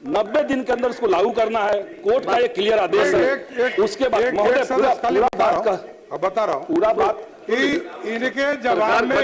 90 दिन के अंदर उसको लागू करना है। कोर्ट का एक क्लियर आदेश है। उसके बाद महोदय पूरा बात का बता रहा हूँ पूरा बात इनके जवाब में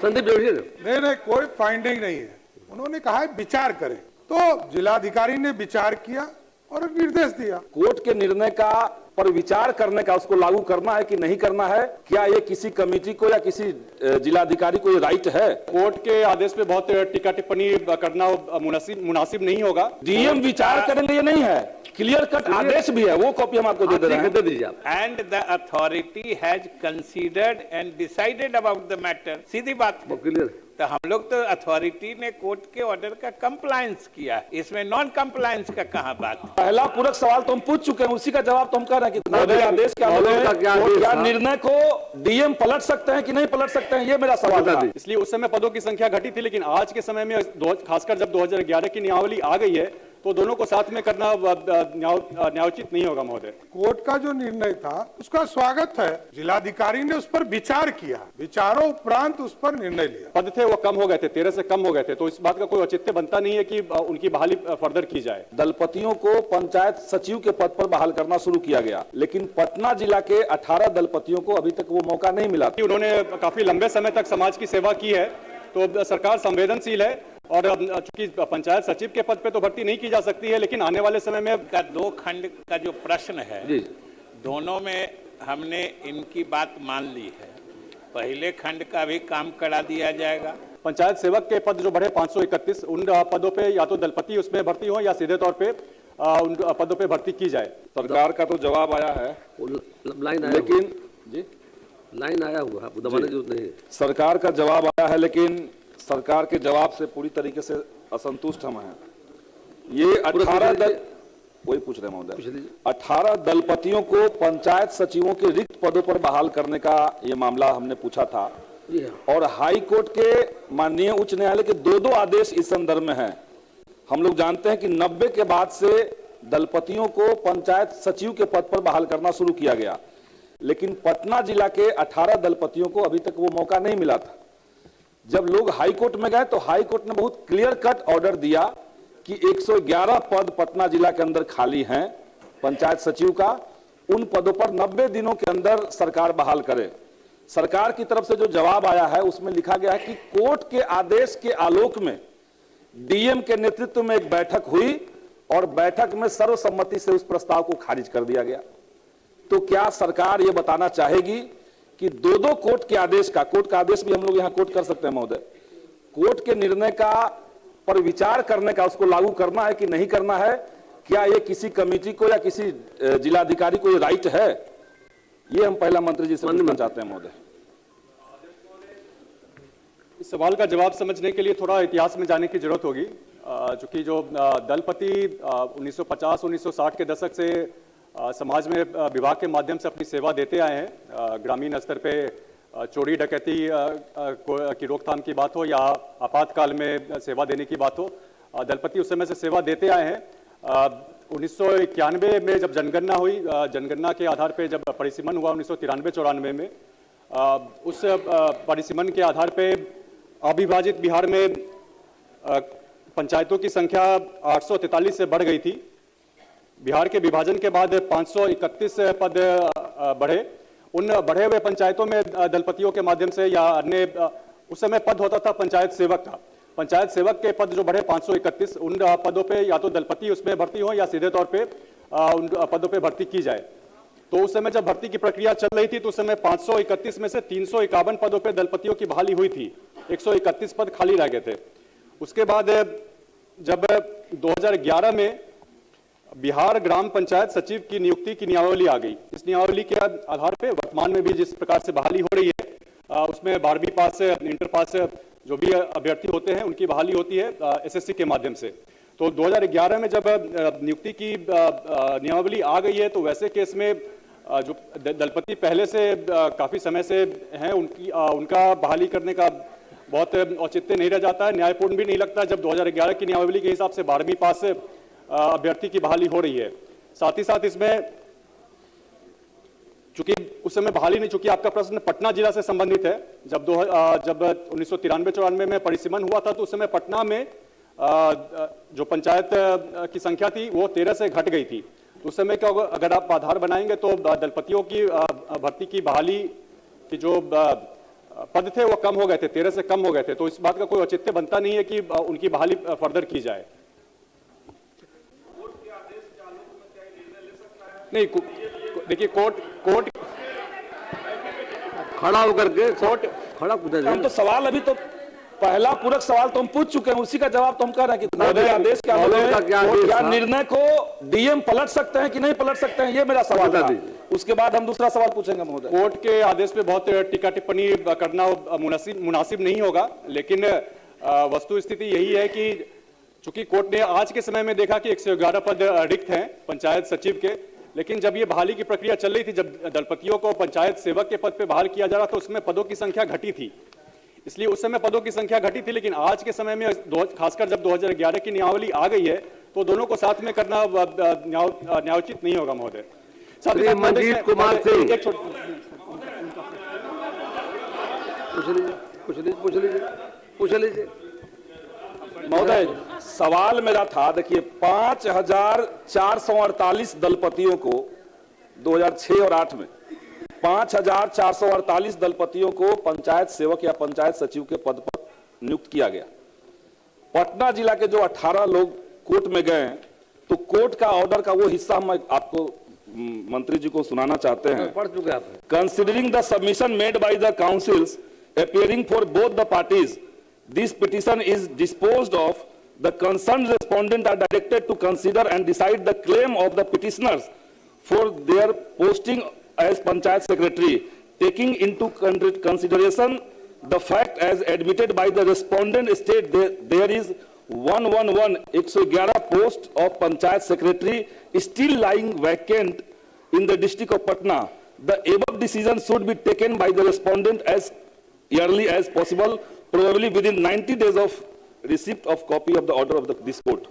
संदीप नहीं कोई फाइंडिंग नहीं है। उन्होंने कहा है विचार करें, तो जिलाधिकारी ने विचार किया और निर्देश दिया। कोर्ट के निर्णय का पर विचार करने का, उसको लागू करना है कि नहीं करना है, क्या ये किसी कमेटी को या किसी जिलाधिकारी को ये राइट है? कोर्ट के आदेश पे बहुत टीका टिप्पणी करना मुनासिब नहीं होगा। डीएम विचार करेंगे ये नहीं है, क्लियर कट आदेश भी है, वो कॉपी हम आपको दे रहे हैं, दे दीजिए आप। And the authority has considered and decided about the matter. सीधी बात है। तो हम लोग तो अथॉरिटी ने कोर्ट के ऑर्डर का कंप्लायंस किया, इसमें नॉन कंप्लायंस का कहां बात? पहला पूरक सवाल तो हम पूछ चुके हैं, उसी का जवाब तो हम कह रहे हैं कि आदेश क्या निर्णय को डीएम पलट सकते हैं कि नहीं पलट सकते हैं, ये मेरा सवाल है। इसलिए उस समय पदों की संख्या घटी थी, लेकिन आज के समय में खासकर जब 2011 की नियमावली आ गई है तो दोनों को साथ में करना न्यायोचित नहीं होगा महोदय। कोर्ट का जो निर्णय था उसका स्वागत है, जिलाधिकारी ने उस पर विचार किया, विचारों उपरांत उस पर निर्णय लिया। पद थे वो कम हो गए थे, 13 से कम हो गए थे, तो इस बात का कोई औचित्य बनता नहीं है कि उनकी बहाली फर्दर की जाए। दलपतियों को पंचायत सचिव के पद पर बहाल करना शुरू किया गया, लेकिन पटना जिला के 18 दलपतियों को अभी तक वो मौका नहीं मिला। उन्होंने काफी लंबे समय तक समाज की सेवा की है, तो सरकार संवेदनशील है और चूंकि पंचायत सचिव के पद पे तो भर्ती नहीं की जा सकती है, लेकिन आने वाले समय में का 2 खंड का जो प्रश्न है, दोनों में हमने इनकी बात मान ली है। पहले खंड का भी काम करा दिया जाएगा। पंचायत सेवक के पद जो बढ़े 531, उन पदों पे या तो दलपति उसमें भर्ती हो या सीधे तौर पे उन पदों पे भर्ती की जाए। सरकार का तो जवाब आया है, लेकिन जी लाइन आया हुआ है, दबाने की जरूरत नहीं है। सरकार का जवाब आया है, लेकिन सरकार के जवाब से पूरी तरीके से असंतुष्ट हम हैं। ये 18 दल वही पूछ रहे हैं महोदय, 18 दलपतियों को पंचायत सचिवों के रिक्त पदों पर बहाल करने का ये मामला हमने पूछा था, और हाई कोर्ट के माननीय उच्च न्यायालय के 2 आदेश इस संदर्भ में हैं। हम लोग जानते हैं कि 90 के बाद से दलपतियों को पंचायत सचिव के पद पर बहाल करना शुरू किया गया, लेकिन पटना जिला के 18 दलपतियों को अभी तक वो मौका नहीं मिला था। जब लोग हाई कोर्ट में गए तो हाई कोर्ट ने बहुत क्लियर कट ऑर्डर दिया कि 111 पद पटना जिला के अंदर खाली हैं पंचायत सचिव का, उन पदों पर 90 दिनों के अंदर सरकार बहाल करे। सरकार की तरफ से जो जवाब आया है उसमें लिखा गया है कि कोर्ट के आदेश के आलोक में डीएम के नेतृत्व में एक बैठक हुई और बैठक में सर्वसम्मति से उस प्रस्ताव को खारिज कर दिया गया। तो क्या सरकार ये बताना चाहेगी कि 2 कोर्ट के आदेश का, कोर्ट का आदेश भी हम लोग यहां कोर्ट कर सकते हैं महोदय, कोर्ट के निर्णय का पर विचार करने का, उसको लागू करना है कि नहीं करना है, क्या ये किसी कमेटी को या किसी जिलाधिकारी को ये राइट है? ये हम पहला मंत्री जी से पूछना चाहते हैं महोदय। इस सवाल का जवाब समझने के लिए थोड़ा इतिहास में जाने की जरूरत होगी, चूंकि जो दलपति 1950-1960 के दशक से समाज में विभाग के माध्यम से अपनी सेवा देते आए हैं। ग्रामीण स्तर पे चोरी डकैती की रोकथाम की बात हो या आपातकाल में सेवा देने की बात हो, दलपति उस समय से सेवा देते आए हैं। 1991 में जब जनगणना हुई, जनगणना के आधार पे जब परिसीमन हुआ 1993-94 में, उस परिसीमन के आधार पे अविभाजित बिहार में पंचायतों की संख्या 843 से बढ़ गई थी। बिहार के विभाजन के बाद 531 पद बढ़े। उन बढ़े हुए पंचायतों में दलपतियों के माध्यम से या अन्य, उस समय पद होता था पंचायत सेवक का। पंचायत सेवक के पद जो बढ़े 531, उन पदों पे या तो दलपति उसमें भर्ती हो या सीधे तौर पे उन पदों पे भर्ती की जाए। तो उस समय जब भर्ती की प्रक्रिया चल रही थी तो उस समय 531 में से 351 पदों पे दलपतियों की बहाली हुई थी, 131 पद खाली रह गए थे। उसके बाद जब 2011 में बिहार ग्राम पंचायत सचिव की नियुक्ति की नियमावली आ गई, इस नियमावली के आधार पे वर्तमान में भी जिस प्रकार से बहाली हो रही है, उसमें 12वीं पास, इंटर पास जो भी अभ्यर्थी होते हैं उनकी बहाली होती है एसएससी के माध्यम से। तो 2011 में जब नियुक्ति की नियमावली आ गई है तो वैसे केस में जो दलपति पहले से काफी समय से हैं उनका बहाली करने का बहुत औचित्य नहीं रह जाता है, न्यायपूर्ण भी नहीं लगता जब 2011 की नियमावली के हिसाब से 12वीं पास अभ्यर्थी की बहाली हो रही है। साथ ही साथ इसमें चूंकि उस समय बहाली नहीं, चूंकि आपका प्रश्न पटना जिला से संबंधित है, जब 1993-94 में परिसीमन हुआ था तो उस समय पटना में जो पंचायत की संख्या थी वो 13 से घट गई थी। उस समय क्या होगा, अगर आप आधार बनाएंगे तो दलपतियों की भर्ती की बहाली की जो पद थे वो कम हो गए थे, 13 से कम हो गए थे। तो इस बात का कोई औचित्य बनता नहीं है कि उनकी बहाली फर्दर की जाए। नहीं, देखिए कोर्ट खड़ा होकर के खड़ा पूछा हम तो सवाल अभी तो पहला पूरक सवाल तो हम पूछ चुके हैं, उसी का जवाब तो हम कर रहे हैं कि महोदय आदेश क्या क्या निर्णय को डीएम पलट सकते हैं कि नहीं पलट सकते हैं, ये मेरा सवाल था। उसके बाद हम दूसरा सवाल पूछेंगे महोदय। कोर्ट के आदेश पे बहुत टीका टिप्पणी करना मुनासिब नहीं होगा, लेकिन वस्तु स्थिति यही है कि चूंकि कोर्ट ने आज के समय में देखा कि 111 पद रिक्त हैं पंचायत सचिव के, लेकिन जब ये बहाली की प्रक्रिया चल रही थी, जब दलपतियों को पंचायत सेवक के पद पे बहाल किया जा रहा था, उसमें पदों की संख्या घटी थी। इसलिए उस समय पदों की संख्या घटी थी, लेकिन आज के समय में खासकर जब 2011 की नियमावली आ गई है तो दोनों को साथ में करना न्यायोचित नहीं होगा महोदय। मंजीत कुमार सिंह पूछ लीजिए महोदय, सवाल मेरा था, देखिए 5448 दलपतियों को 2006 और 8 में 5448 दलपतियों को पंचायत सेवक या पंचायत सचिव के पद पर नियुक्त किया गया। पटना जिला के जो 18 लोग कोर्ट में गए, तो कोर्ट का ऑर्डर का वो हिस्सा हम आपको मंत्री जी को सुनाना चाहते हैं। पढ़ चुके आप। Considering the submission made by the councils appearing for both the parties, this petition is disposed of. The concerned respondent are directed to consider and decide the claim of the petitioners for their posting as panchayat secretary, taking into consideration the fact as admitted by the respondent state there is 111 post of panchayat secretary still lying vacant in the district of Patna. The above decision should be taken by the respondent as early as possible, probably within 90 days of receipt of copy of the order of this court.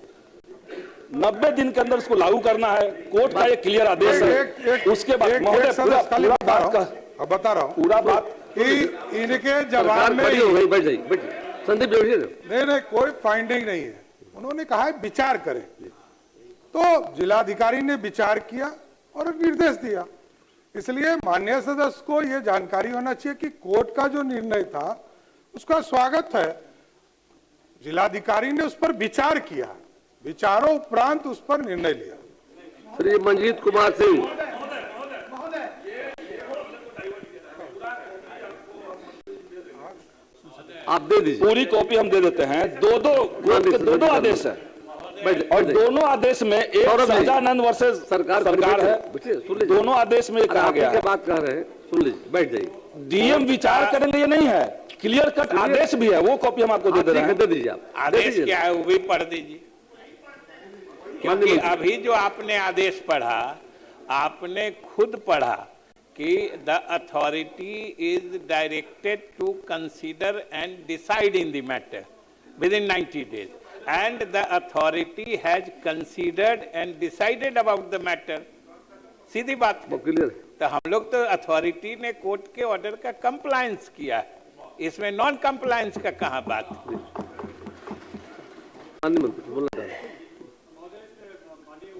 90 दिन के अंदर उसको लागू करना है, court का एक clear आदेश है। उसके बाद महोदय पूरा बात का बता रहा हूँ, पूरा बात कि इनके जवाब में बैठ जाइए संदीप जोशी। नहीं, कोई फाइंडिंग नहीं है। उन्होंने कहा है विचार करें, तो जिलाधिकारी ने विचार किया और निर्देश दिया। इसलिए माननीय सदस्य को यह जानकारी होना चाहिए कि कोर्ट का जो निर्णय था उसका स्वागत है। जिलाधिकारी ने उस पर विचार किया, विचारों उपरांत उस पर निर्णय लिया। श्री मंजीत कुमार सिंह, आप दे दीजिए। पूरी कॉपी हम दे देते हैं। दो आदेश है और दोनों आदेश में एक सजानंद वर्सेस सरकार है। दोनों आदेश में कहा गया है। बात कर रहे हैं, सुन लीजिए, बैठ जाइए। डीएम विचार करेंगे ये नहीं है, क्लियर कट आदेश भी है, वो कॉपी हम आपको दे रहे हैं। दे दीजिए आप। आदेश क्या है वो भी पढ़ दीजिए, क्योंकि अभी जो आपने आदेश पढ़ा, आपने खुद पढ़ा कि the authority is directed to consider and decide in the matter within 90 days and the authority has considered and decided about the matter. सीधी बात है। तो हम लोग तो अथॉरिटी ने कोर्ट के ऑर्डर का कंप्लायंस किया है, इसमें नॉन कंप्लायंस का कहाँ बात।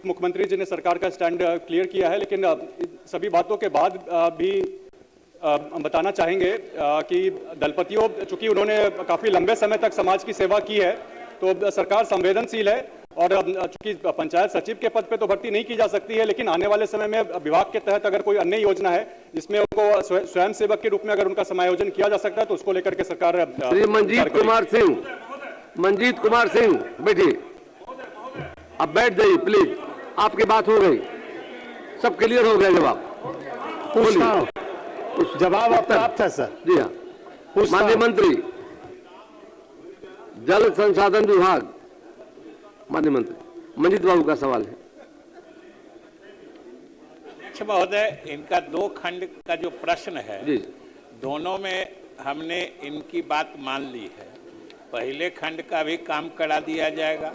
मुख्यमंत्री जी ने सरकार का स्टैंड क्लियर किया है, लेकिन सभी बातों के बाद भी हम बताना चाहेंगे कि दलपतियों, चूंकि उन्होंने काफी लंबे समय तक समाज की सेवा की है, तो सरकार संवेदनशील है और चूंकि पंचायत सचिव के पद पे तो भर्ती नहीं की जा सकती है, लेकिन आने वाले समय में विभाग के तहत अगर कोई अन्य योजना है जिसमें उनको स्वयं सेवक के रूप में अगर उनका समायोजन किया जा सकता है तो उसको लेकर के सरकार। श्री मंजीत कुमार सिंह बैठिए, अब बैठ जाइए प्लीज, आपकी बात हो गई, सब क्लियर हो गया। जवाब प्राप्त है सर। जी हाँ, माननीय मंत्री जल संसाधन विभाग, माननीय मंत्री मंजीत बाबू का सवाल है। महोदय, इनका 2 खंड का जो प्रश्न है जी, दोनों में हमने इनकी बात मान ली है। पहले खंड का भी काम करा दिया जाएगा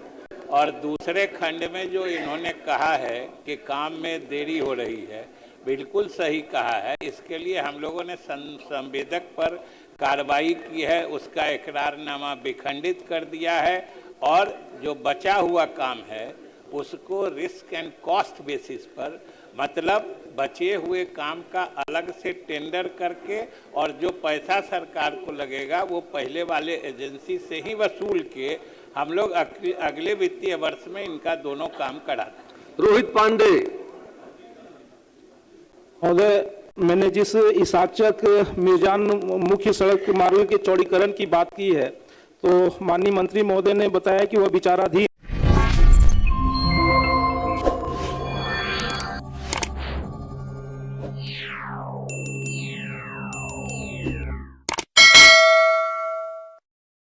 और दूसरे खंड में जो इन्होंने कहा है कि काम में देरी हो रही है, बिल्कुल सही कहा है। इसके लिए हम लोगों ने संवेदक पर कार्रवाई की है, उसका इकरारनामा विखंडित कर दिया है और जो बचा हुआ काम है उसको रिस्क एंड कॉस्ट बेसिस पर, मतलब बचे हुए काम का अलग से टेंडर करके और जो पैसा सरकार को लगेगा वो पहले वाले एजेंसी से ही वसूल के हम लोग अगले वित्तीय वर्ष में इनका दोनों काम कराते। रोहित पांडे। महोदय, मैंने जिस इसाचक मिर्जान मुख्य सड़क मार्ग के चौड़ीकरण की बात की है, तो माननीय मंत्री महोदय ने बताया कि वह विचाराधीन